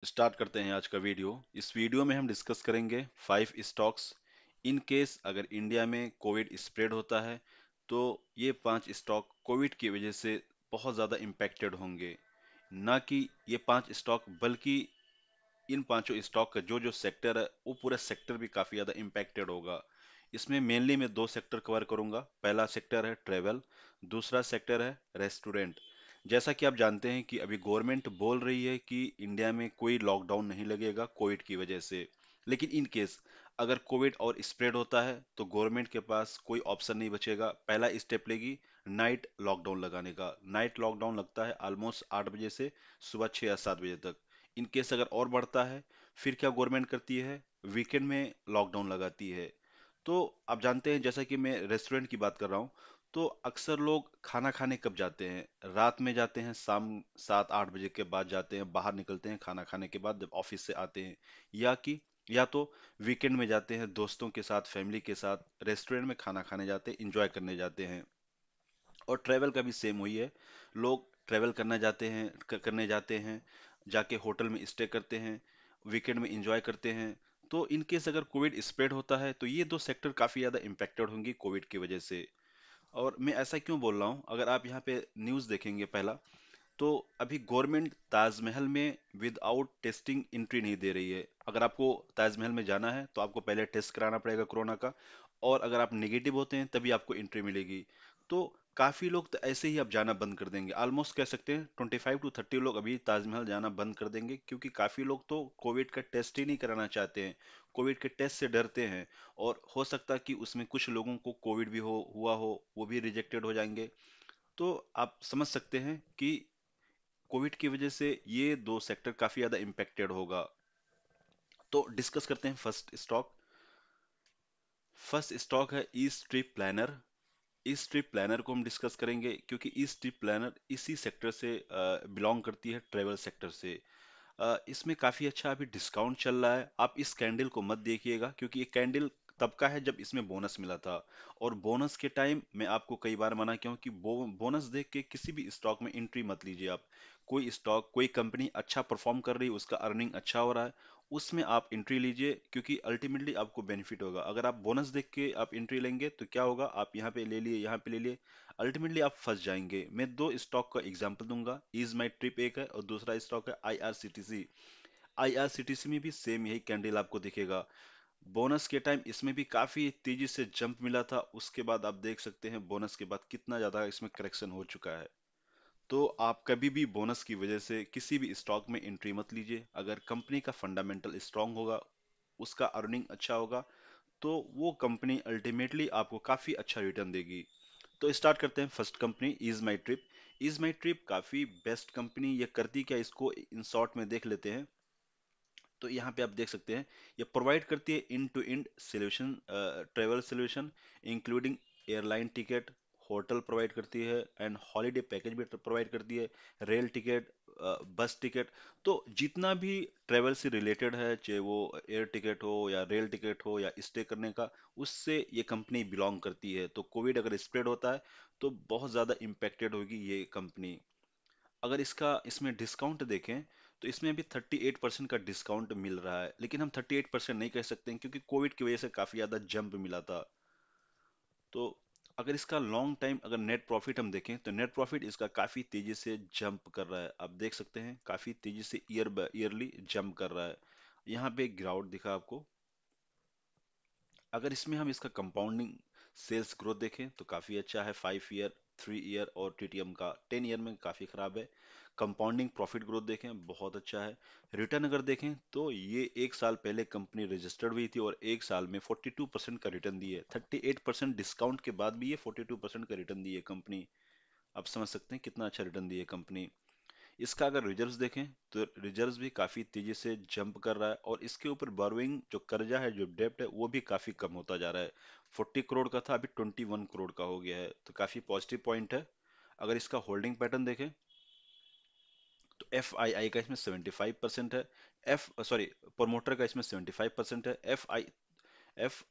Start करते हैं आज का वीडियो। इस वीडियो में हम डिस्कस करेंगे 5 स्टॉक्स। इन केस अगर इंडिया में कोविड स्प्रेड होता है तो ये 5 स्टॉक कोविड की वजह से बहुत ज़्यादा इम्पैक्टेड होंगे। ना कि ये 5 स्टॉक बल्कि इन पांचों स्टॉक का जो जो सेक्टर है वो पूरा सेक्टर भी काफी ज्यादा इम्पैक्टेड होगा। इसमें मेनली मैं दो सेक्टर कवर करूंगा। पहला सेक्टर है ट्रेवल, दूसरा सेक्टर है रेस्टोरेंट। जैसा कि आप जानते हैं कि अभी गवर्नमेंट बोल रही है कि इंडिया में कोई लॉकडाउन नहीं लगेगा कोविड की वजह से, लेकिन इन केस अगर कोविड और स्प्रेड होता है तो गवर्नमेंट के पास कोई ऑप्शन नहीं बचेगा। पहला स्टेप लेगी नाइट लॉकडाउन लगाने का। नाइट लॉकडाउन लगता है ऑलमोस्ट 8 बजे से सुबह 6 या 7 बजे तक। इन केस अगर और बढ़ता है फिर क्या गवर्नमेंट करती है, वीकेंड में लॉकडाउन लगाती है। तो आप जानते हैं जैसा कि मैं रेस्टोरेंट की बात कर रहा हूँ, तो अक्सर लोग खाना खाने कब जाते हैं? रात में जाते हैं, शाम 7-8 बजे के बाद जाते हैं, बाहर निकलते हैं खाना खाने के बाद जब ऑफिस से आते हैं। या तो वीकेंड में जाते हैं दोस्तों के साथ, फैमिली के साथ रेस्टोरेंट में खाना खाने जाते हैं, इंजॉय करने जाते हैं। और ट्रैवल का भी सेम वही है। लोग ट्रैवल करने जाते हैं, जाके होटल में स्टे करते हैं, वीकेंड में एंजॉय करते हैं। तो इन केस अगर कोविड स्प्रेड होता है तो ये दो सेक्टर काफी ज्यादा इम्पेक्टेड होंगी कोविड की वजह से। और मैं ऐसा क्यों बोल रहा हूँ, अगर आप यहाँ पे न्यूज़ देखेंगे पहला, तो अभी गवर्नमेंट ताजमहल में विदाउट टेस्टिंग एंट्री नहीं दे रही है। अगर आपको ताजमहल में जाना है तो आपको पहले टेस्ट कराना पड़ेगा कोरोना का, और अगर आप नेगेटिव होते हैं तभी आपको एंट्री मिलेगी। तो काफी लोग तो ऐसे ही अब जाना बंद कर देंगे। ऑलमोस्ट कह सकते हैं 25 to 30 लोग अभी ताजमहल जाना बंद कर देंगे, क्योंकि काफी लोग तो कोविड का टेस्ट ही नहीं कराना चाहते हैं, कोविड के टेस्ट से डरते हैं। और हो सकता है कि उसमें कुछ लोगों को कोविड भी हुआ हो, वो भी रिजेक्टेड हो जाएंगे। तो आप समझ सकते हैं कि कोविड की वजह से ये दो सेक्टर काफी ज्यादा इम्पेक्टेड होगा। तो डिस्कस करते हैं फर्स्ट स्टॉक। फर्स्ट स्टॉक है East Trip Planner. East Trip Planner को हम डिस्कस करेंगे क्योंकि ईस्ट ट्रिप प्लानर इसी सेक्टर से बिलोंग करती है, ट्रेवल सेक्टर से। इसमें काफी अच्छा अभी डिस्काउंट चल रहा है। आप इस कैंडल को मत देखिएगा क्योंकि ये कैंडल तब का है जब इसमें बोनस मिला था, और बोनस के टाइम मैं आपको कई बार मना किया हूं कि बोनस देख के किसी भी स्टॉक में एंट्री मत लीजिए आप। कोई स्टॉक, कोई कंपनी अच्छा परफॉर्म कर रही है, उसका अर्निंग अच्छा हो रहा है, उसमें आप एंट्री लीजिए क्योंकि अल्टीमेटली आपको बेनिफिट होगा। अगर आप बोनस देख के आप एंट्री लेंगे तो क्या होगा, आप यहाँ पे ले लिए, यहाँ पे ले लिए, अल्टीमेटली आप फंस जाएंगे। मैं दो स्टॉक का एग्जांपल दूंगा। इज माई ट्रिप एक है और दूसरा स्टॉक है आईआरसीटीसी। आईआरसीटीसी में भी सेम यही कैंडल आपको दिखेगा। बोनस के टाइम इसमें भी काफी तेजी से जंप मिला था, उसके बाद आप देख सकते हैं बोनस के बाद कितना ज्यादा इसमें करेक्शन हो चुका है। तो आप कभी भी बोनस की वजह से किसी भी स्टॉक में एंट्री मत लीजिए। अगर कंपनी का फंडामेंटल स्ट्रांग होगा, उसका अर्निंग अच्छा होगा, तो वो कंपनी अल्टीमेटली आपको काफी अच्छा रिटर्न देगी। तो स्टार्ट करते हैं first company is my trip. Is my trip काफी बेस्ट कंपनी। ये करती क्या, इसको इन शॉर्ट में देख लेते हैं। तो यहाँ पे आप देख सकते हैं ये प्रोवाइड करती है end to end solution, travel solution, including airline ticket, hotel provide करती है, एंड हॉलीडे पैकेज भी प्रोवाइड करती है, रेल टिकट, बस टिकट। तो जितना भी ट्रेवल से रिलेटेड है, चाहे वो एयर टिकट हो या रेल टिकट हो या स्टे करने का, उससे ये कंपनी बिलोंग करती है। तो कोविड अगर स्प्रेड होता है तो बहुत ज़्यादा इम्पेक्टेड होगी ये कंपनी। अगर इसका इसमें डिस्काउंट देखें तो इसमें अभी 38% का डिस्काउंट मिल रहा है, लेकिन हम 38% नहीं कह सकते हैं क्योंकि कोविड की वजह से काफी ज्यादा जंप मिला था। तो अगर इसका लॉन्ग टाइम अगर नेट प्रॉफिट हम देखें तो नेट प्रॉफिट इसका काफी तेजी से जंप कर रहा है। आप देख सकते हैं काफी तेजी से ईयरली जंप कर रहा है। यहाँ पे एक गिरावट दिखा आपको। अगर इसमें हम इसका कंपाउंडिंग सेल्स ग्रोथ देखें तो काफी अच्छा है। 5 ईयर, 3 ईयर और टीटीएम का 10 ईयर में काफी खराब है। कंपाउंडिंग प्रॉफिट ग्रोथ देखें बहुत अच्छा है। रिटर्न अगर देखें तो ये 1 साल पहले कंपनी रजिस्टर्ड हुई थी और 1 साल में 42% का रिटर्न दी है। 38% डिस्काउंट के बाद भी ये 42% का रिटर्न दी है कंपनी। आप समझ सकते हैं कितना अच्छा रिटर्न दी है कंपनी। इसका अगर रिजर्व्स देखें तो रिजर्व्स भी काफी तेजी से जंप कर रहा है, और इसके ऊपर बोरोइंग जो कर्जा है, जो डेब्ट है, वो भी काफी कम होता जा रहा है। 40 करोड़ का था, अभी 21 करोड़ का हो गया है, तो काफी पॉजिटिव पॉइंट है। अगर इसका होल्डिंग पैटर्न देखें तो एफ आई आई का इसमें 75% है। एफ सॉरी प्रोमोटर का इसमें 75% है। एफ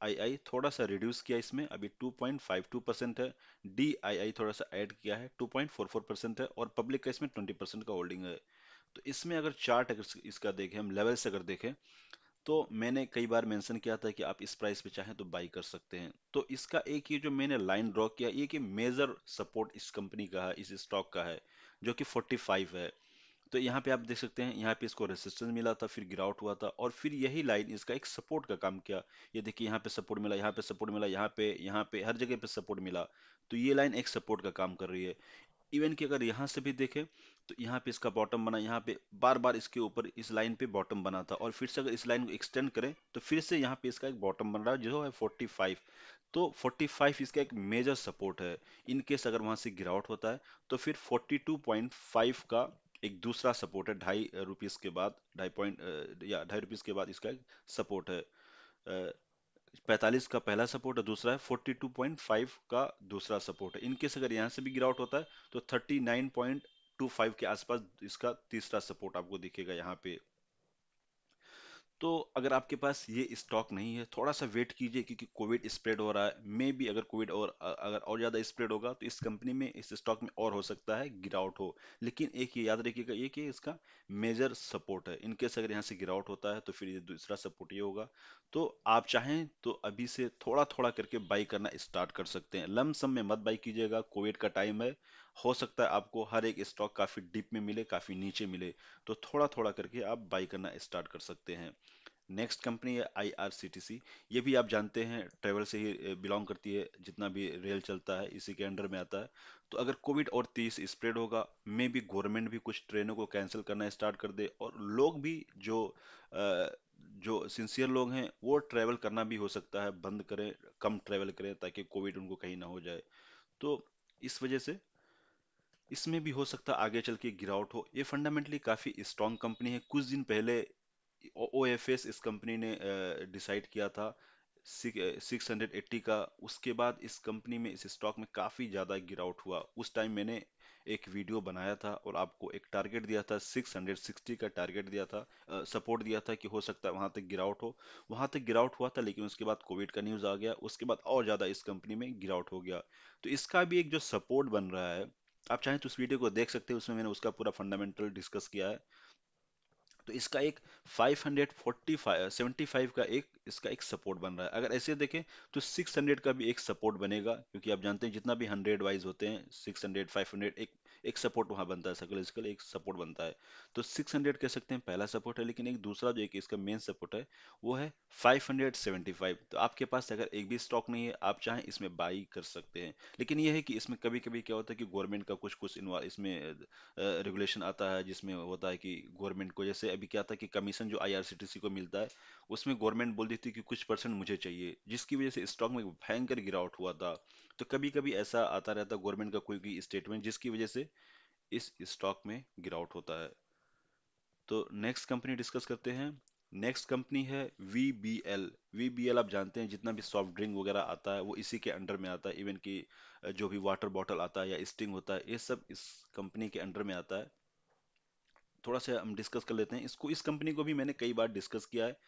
आई आई थोड़ा सा रिड्यूस किया, इसमें अभी 2.52% है। डी आई आई थोड़ा सा ऐड किया है, 2.44% है, और पब्लिक का इसमें 20% का होल्डिंग है। तो इसमें अगर चार्ट अगर इसका देखें, हम लेवल से अगर देखें, तो मैंने कई बार मेंशन किया था कि आप इस प्राइस पे चाहें तो बाई कर सकते हैं। तो इसका एक ये जो मैंने लाइन ड्रॉ किया, ये कि मेजर सपोर्ट इस कंपनी का है, इस स्टॉक का है, जो कि 45 है। तो यहाँ पे आप देख सकते हैं, यहाँ पे इसको रेसिस्टेंस मिला था, फिर गिरावट हुआ था, और फिर यही लाइन इसका एक सपोर्ट का काम किया। ये देखिए, यहाँ पे सपोर्ट मिला, यहाँ पे सपोर्ट मिला, यहाँ पे हर जगह पे सपोर्ट मिला। तो ये लाइन एक सपोर्ट का काम कर रही है। इवन कि अगर यहाँ से भी देखें, तो यहाँ पे इसका बॉटम बना, यहाँ पे बार बार इसके ऊपर इस लाइन पे बॉटम बना था, और फिर से अगर इस लाइन को एक्सटेंड करें तो फिर से यहाँ पे इसका एक बॉटम बन रहा है जो है 45। तो 45 इसका एक मेजर सपोर्ट है। इन केस अगर वहां से गिरावट होता है, तो फिर 42.5 का एक दूसरा सपोर्ट है, ढाई रुपीज के बाद, ढाई पॉइंट या ढाई रुपीज के बाद इसका एक सपोर्ट है। 45 का पहला सपोर्ट है, दूसरा है 42.5 का दूसरा सपोर्ट है। इनकेस अगर यहाँ से भी गिरावट होता है, तो 39.25 के आसपास इसका तीसरा सपोर्ट आपको दिखेगा यहाँ पे। तो अगर आपके पास ये स्टॉक नहीं है, थोड़ा सा वेट कीजिए, क्योंकि कोविड स्प्रेड हो रहा है। मे भी अगर कोविड और अगर और ज्यादा स्प्रेड होगा, तो इस कंपनी में, इस स्टॉक में और हो सकता है गिरावट हो। लेकिन एक ये याद रखिएगा, ये कि इसका मेजर सपोर्ट है। इनकेस अगर यहाँ से गिरावट होता है, तो फिर ये दूसरा सपोर्ट ये होगा। तो आप चाहें तो अभी से थोड़ा थोड़ा करके बाई करना स्टार्ट कर सकते हैं। लम सम में मत बाई कीजिएगा, कोविड का टाइम है। हो सकता है आपको हर एक स्टॉक काफी डिप में मिले, काफी नीचे मिले। तो थोड़ा थोड़ा करके आप बाई करना स्टार्ट कर सकते हैं। नेक्स्ट कंपनी है आईआरसीटीसी। ये भी आप जानते हैं, ट्रेवल से ही बिलोंग करती है। जितना भी रेल चलता है इसी के अंडर में आता है। तो अगर कोविड और तेज स्प्रेड होगा, मे भी गवर्नमेंट भी कुछ ट्रेनों को कैंसिल करना स्टार्ट कर दे, और लोग भी अ, जो सिंसियर लोग हैं, वो ट्रेवल करना भी हो सकता है बंद करें, कम ट्रेवल करें, ताकि कोविड उनको कहीं ना हो जाए। तो इस वजह से इसमें भी हो सकता है आगे चल के गिरावट हो। ये फंडामेंटली काफी स्ट्रांग कंपनी है। कुछ दिन पहले ओएफएस इस कंपनी ने डिसाइड किया था 680 का। उसके बाद इस कंपनी में, इस स्टॉक में काफी ज्यादा गिरावट हुआ। उस टाइम मैंने एक वीडियो बनाया था और आपको एक टारगेट दिया था, 660 का टारगेट दिया था, सपोर्ट दिया था कि हो सकता है वहां तक गिरावट हो। वहां तक गिरावट हुआ था, लेकिन उसके बाद कोविड का न्यूज आ गया, उसके बाद और ज्यादा इस कंपनी में गिरावट हो गया। तो इसका भी एक जो सपोर्ट बन रहा है, आप चाहें तो उस वीडियो को देख सकते हैं, उसमें मैंने उसका पूरा फंडामेंटल डिस्कस किया है। तो इसका एक 575 का एक इसका एक सपोर्ट बन रहा है। अगर ऐसे देखें, तो 600 का भी एक सपोर्ट बनेगा, क्योंकि आप जानते हैं जितना भी 100 वाइज होते हैं, 600 500, एक एक सपोर्ट वहां बनता है, साइकोलॉजिकल एक सपोर्ट बनता है। तो 600 कह सकते हैं पहला सपोर्ट है, लेकिन एक दूसरा जो एक इसका मेन सपोर्ट है, वो है 575। तो आपके पास अगर एक भी स्टॉक नहीं है, आप चाहें इसमें बाई कर सकते हैं। लेकिन यह है कि इसमें कभी कभी क्या होता है कि गवर्नमेंट का कुछ कुछ इसमें रेगुलेशन आता है, जिसमें होता है कि गवर्नमेंट को, जैसे अभी क्या था कि कमीशन जो आईआरसीटीसी को मिलता है, उसमें गवर्नमेंट बोल देती है कि कुछ परसेंट मुझे चाहिए, जिसकी वजह से स्टॉक में भयंकर गिरावट हुआ था। तो कभी कभी ऐसा आता रहता है गवर्नमेंट का कोई भी स्टेटमेंट, जिसकी वजह से इस स्टॉक में गिरावट होता है। तो नेक्स्ट कंपनी डिस्कस करते हैं। नेक्स्ट कंपनी है वीबीएल। वीबीएल आप जानते हैं, जितना भी सॉफ्ट ड्रिंक वगैरह आता है वो इसी के अंडर में आता है। इवन कि जो भी वाटर बॉटल आता है या स्टिंग होता है, ये सब इस कंपनी के अंडर में आता है। थोड़ा सा हम डिस्कस कर लेते हैं इसको। इस कंपनी को भी मैंने कई बार डिस्कस किया है।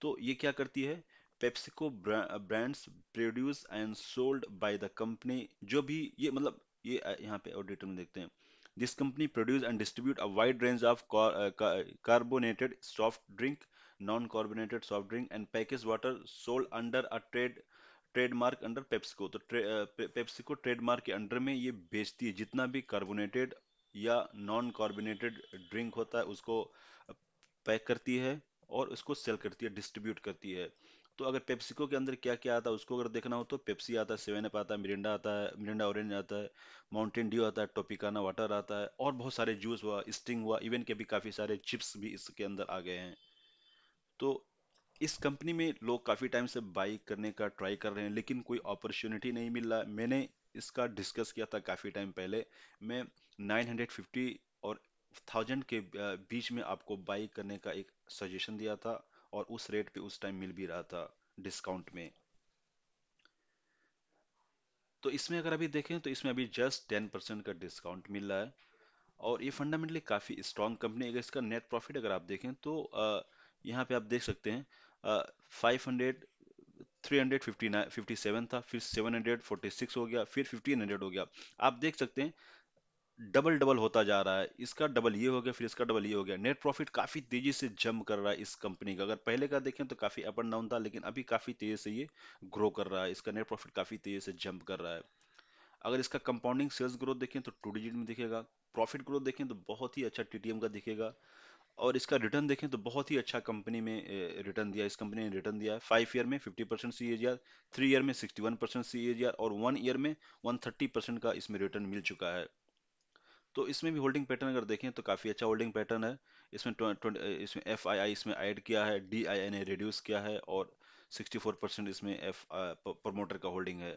तो ये क्या करती है, PepsiCo brands produce and sold by the company. जो भी ये मतलब, ये यहाँ पे और डिटेल में देखते हैं। This company produce and distribute a wide range of carbonated soft drink, non carbonated soft drink and package water, sold under a trademark under PepsiCo. तो पेप्सिको ट्रेडमार्क के अंडर में ये बेचती है। जितना भी कार्बोनेटेड या नॉन कार्बोनेटेड ड्रिंक होता है, उसको पैक करती है और उसको सेल करती है, डिस्ट्रीब्यूट करती है। तो अगर पेप्सिको के अंदर क्या क्या आता है उसको अगर देखना हो, तो पेप्सी आता है, सेवन अप आता है, मिरिंडा आता है, मिरिंडा ऑरेंज आता है, माउंटेन ड्यू आता है, टोपिकाना वाटर आता है, और बहुत सारे जूस हुआ, स्टिंग हुआ, इवन के भी काफी सारे चिप्स भी इसके अंदर आ गए हैं। तो इस कंपनी में लोग काफी टाइम से बाई करने का ट्राई कर रहे हैं, लेकिन कोई अपॉर्चुनिटी नहीं मिल रहा है। मैंने इसका डिस्कस किया था काफी टाइम पहले। मैं 950 और 1000 के बीच में आपको बाई करने का एक सजेशन दिया था, और उस रेट पे उस टाइम मिल भी रहा था डिस्काउंट में। तो इसमें अगर अभी देखें, तो इसमें अभी जस्ट 10% का डिस्काउंट मिल रहा है। और ये फंडामेंटली काफी स्ट्रांग कंपनी है। अगर इसका नेट प्रॉफिट अगर आप देखें, तो यहाँ पे आप देख सकते हैं, 500, 359 57 था, फिर 746 हो गया, फिर 1500 हो गया। आप देख सकते हैं डबल डबल होता जा रहा है, इसका डबल ये हो गया, फिर इसका डबल ये हो गया। नेट प्रॉफिट काफी तेजी से जंप कर रहा है इस कंपनी का। अगर पहले का देखें तो काफी अप एंड डाउन था, लेकिन अभी काफी तेजी से ये ग्रो कर रहा है, इसका नेट प्रॉफिट काफी तेजी से जंप कर रहा है। अगर इसका कंपाउंडिंग सेल्स ग्रोथ देखें तो 2 डिजिट में दिखेगा। प्रॉफिट ग्रोथ देखें तो बहुत ही अच्छा टीटीएम का दिखेगा। और इसका रिटर्न देखें तो बहुत ही अच्छा कंपनी में रिटर्न दिया, इस कंपनी ने रिटर्न दिया है। 5 ईयर में 50% CAGR, 3 ईयर में 61% CAGR, और 1 ईयर में 130% का इसमें रिटर्न मिल चुका है। तो इसमें भी होल्डिंग पैटर्न अगर देखें तो काफी अच्छा होल्डिंग पैटर्न है। इसमें इसमें FII इसमें ऐड किया है, DII ने रिड्यूस किया है, और 64% इसमें एफ प्रमोटर का होल्डिंग है।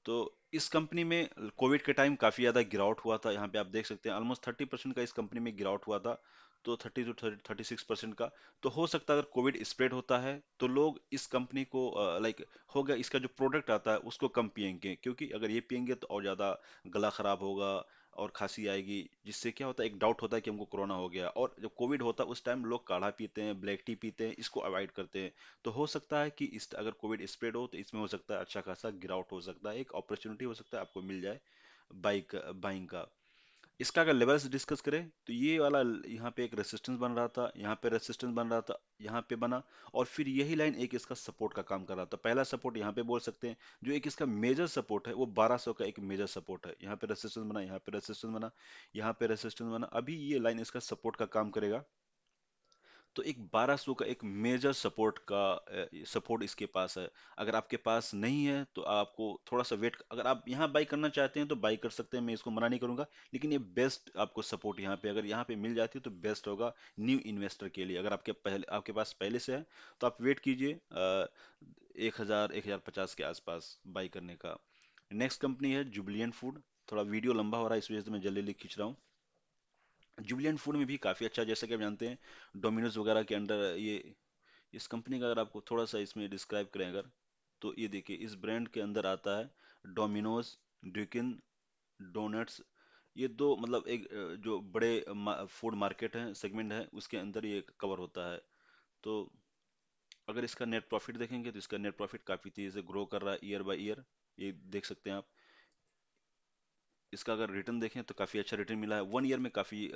तो इस कंपनी में कोविड के टाइम काफी ज्यादा गिरावट हुआ था, यहाँ पे आप देख सकते हैं ऑलमोस्ट 30% का इस कंपनी में गिरावट हुआ था। तो 36% का। तो हो सकता है अगर कोविड स्प्रेड होता है तो लोग इस कंपनी को लाइक हो गया, इसका जो प्रोडक्ट आता है उसको कम पियेंगे, क्योंकि अगर ये पियेंगे तो और ज्यादा गला खराब होगा और खांसी आएगी, जिससे क्या होता है, एक डाउट होता है कि हमको कोरोना हो गया। और जब कोविड होता है उस टाइम लोग काढ़ा पीते हैं, ब्लैक टी पीते हैं, इसको अवॉइड करते हैं। तो हो सकता है कि इस अगर कोविड स्प्रेड हो तो इसमें हो सकता है अच्छा खासा गिरावट हो सकता है, एक अपॉर्चुनिटी हो सकता है आपको मिल जाए बाइंग का। इसका अगर लेवल्स डिस्कस करें तो ये वाला यहाँ पे एक रेसिस्टेंस बन रहा था, यहाँ पे रेसिस्टेंस बन रहा था, यहाँ पे बना, और फिर यही लाइन एक इसका सपोर्ट का काम कर रहा था। पहला सपोर्ट यहाँ पे बोल सकते हैं, जो एक इसका मेजर सपोर्ट है वो 1200 का एक मेजर सपोर्ट है। यहाँ पे रेसिस्टेंस बना, यहाँ पे रेसिस्टेंस बना, यहाँ पे रेसिस्टेंस बना, अभी ये लाइन इसका सपोर्ट का काम करेगा। तो एक 1200 का एक मेजर सपोर्ट इसके पास है। अगर आपके पास नहीं है तो आपको थोड़ा सा वेट, अगर आप यहाँ बाई करना चाहते हैं तो बाई कर सकते हैं, मैं इसको मना नहीं करूंगा। लेकिन ये बेस्ट आपको सपोर्ट यहाँ पे, अगर यहाँ पे मिल जाती है तो बेस्ट होगा न्यू इन्वेस्टर के लिए। अगर आपके पास पहले से है तो आप वेट कीजिए 1050 के आसपास बाई करने का। नेक्स्ट कंपनी है जुबिलियंट फूड। थोड़ा वीडियो लंबा हो रहा है, इस वजह से मैं जल्दी जल्दी खींच रहा हूँ। जुबिलियंट फूड में भी काफी अच्छा, जैसा कि आप जानते हैं डोमिनोज वगैरह के अंडर ये, इस कंपनी का अगर आपको थोड़ा सा इसमें डिस्क्राइब करें अगर, तो ये देखिए इस ब्रांड के अंदर आता है डोमिनोज, ड्यूकिन, डोनट्स। ये दो मतलब एक जो बड़े फूड मार्केट है, सेगमेंट है, उसके अंदर ये कवर होता है। तो अगर इसका नेट प्रॉफिट देखेंगे तो इसका नेट प्रॉफिट काफी तेजी से ग्रो कर रहा है ईयर बाय ईयर, ये देख सकते हैं आप। इसका अगर रिटर्न देखें तो काफी अच्छा रिटर्न मिला है। 1 ईयर में काफी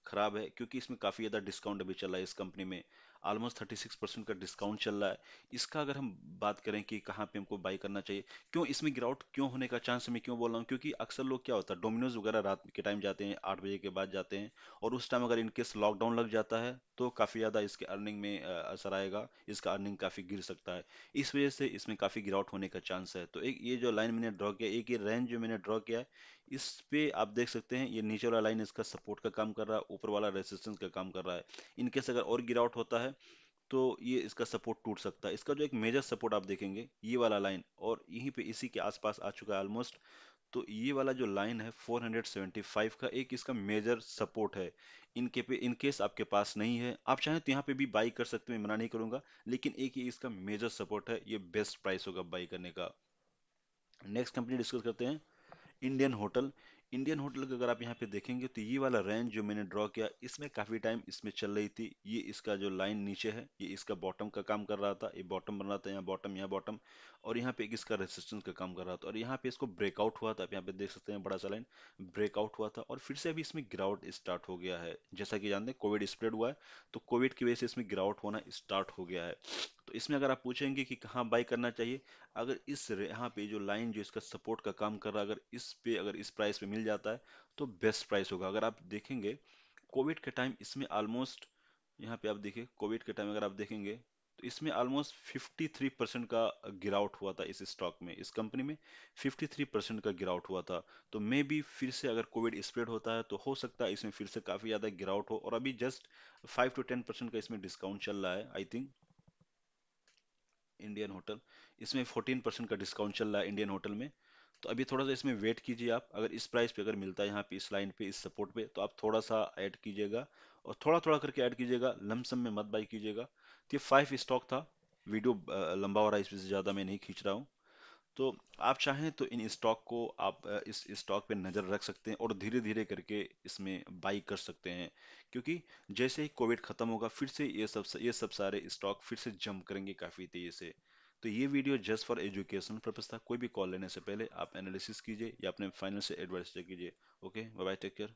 खराब है, क्योंकि इसमें काफी ज्यादा डिस्काउंट अभी चल रहा है इस कंपनी में। ऑलमोस्ट 36% का डिस्काउंट चल रहा है। इसका अगर हम बात करें कि कहाँ पे हमको बाई करना चाहिए, क्यों इसमें गिरावट क्यों होने का चांस, मैं क्यों बोल रहा हूँ, क्योंकि अक्सर लोग क्या होता है डोमिनोज वगैरह रात के टाइम जाते हैं, 8 बजे के बाद जाते हैं, और उस टाइम अगर इनकेस लॉकडाउन लग जाता है तो काफी ज्यादा इसके अर्निंग में असर आएगा, इसका अर्निंग काफी गिर सकता है। इस वजह से इसमें काफी गिरावट होने का चांस है। तो एक ये जो लाइन मैंने ड्रॉ किया, एक ये रेंज जो मैंने ड्रॉ किया है, इस पे आप देख सकते हैं ये नीचे वाला लाइन इसका सपोर्ट का काम कर रहा है, ऊपर वाला रेजिस्टेंस का काम कर रहा है। इनकेस अगर और गिरावट होता है तो ये इसका सपोर्ट टूट सकता है। इसका जो एक मेजर सपोर्ट आप देखेंगे ये वाला लाइन, और यहीं पे इसी के आसपास आ चुका है ऑलमोस्ट। तो ये वाला जो लाइन है 475 का एक इसका मेजर सपोर्ट है। इनके पे इनकेस आपके पास नहीं है, आप चाहें तो यहाँ पे भी बाई कर सकते हैं, मैं मना नहीं करूंगा। लेकिन एक ये इसका मेजर सपोर्ट है, ये बेस्ट प्राइस होगा बाई करने का। नेक्स्ट कंपनी डिस्कस करते हैं, इंडियन होटल। इंडियन होटल का अगर आप यहाँ पे देखेंगे तो ये वाला रेंज जो मैंने ड्रॉ किया, इसमें काफी टाइम इसमें चल रही थी। ये इसका जो लाइन नीचे है ये इसका बॉटम का काम कर रहा था, ये बॉटम बन रहा था, यहाँ बॉटम, यहाँ बॉटम, और यहाँ पे एक इसका रेसिस्टेंस का काम कर रहा था, और यहाँ पे इसको ब्रेकआउट हुआ था। आप यहाँ पे देख सकते हैं बड़ा सा लाइन ब्रेकआउट हुआ था, और फिर से अभी इसमें गिरावट स्टार्ट हो गया है। जैसा कि जानते हैं कोविड स्प्रेड हुआ है, तो कोविड की वजह से इसमें गिरावट होना स्टार्ट हो गया है। तो इसमें अगर आप पूछेंगे कि कहाँ बाई करना चाहिए, अगर यहाँ पे जो लाइन जो इसका सपोर्ट का काम कर रहा है, अगर इस पे अगर इस प्राइस पे मिल जाता है तो बेस्ट प्राइस होगा। अगर आप देखेंगे कोविड के टाइम इसमें ऑलमोस्ट, यहाँ पे आप देखिए कोविड के टाइम अगर आप देखेंगे तो इसमें ऑलमोस्ट 53% का गिरावट हुआ था इस स्टॉक में, इस कंपनी में 53% का गिरावट हुआ था। तो मे बी फिर से अगर कोविड स्प्रेड होता है तो हो सकता है इसमें फिर से काफी ज्यादा गिरावट हो, और अभी जस्ट 5 to 10% का इसमें डिस्काउंट चल रहा है आई थिंक। इंडियन होटल, इसमें 14% का डिस्काउंट चल रहा है इंडियन होटल में। तो अभी थोड़ा सा इसमें वेट कीजिए आप, अगर इस प्राइस पे अगर मिलता है यहाँ पे इस लाइन पे इस सपोर्ट पे तो आप थोड़ा सा ऐड कीजिएगा, और थोड़ा थोड़ा करके ऐड कीजिएगा, लमसम में मत बाई कीजिएगा। तो ये 5 स्टॉक था। वीडियो लंबा हो रहा है, इस वजह से ज्यादा मैं नहीं खींच रहा हूँ। तो आप चाहें तो इन स्टॉक को आप इस स्टॉक पे नजर रख सकते हैं, और धीरे धीरे करके इसमें बाई कर सकते हैं, क्योंकि जैसे ही कोविड खत्म होगा फिर से ये सब सारे स्टॉक फिर से जंप करेंगे काफी तेजी से। तो ये video just for education purpose था। कोई भी कॉल लेने से पहले आप एनालिसिस कीजिए या अपने फाइनेंशियल एडवाइस चेक कीजिए। Okay, bye bye, take care.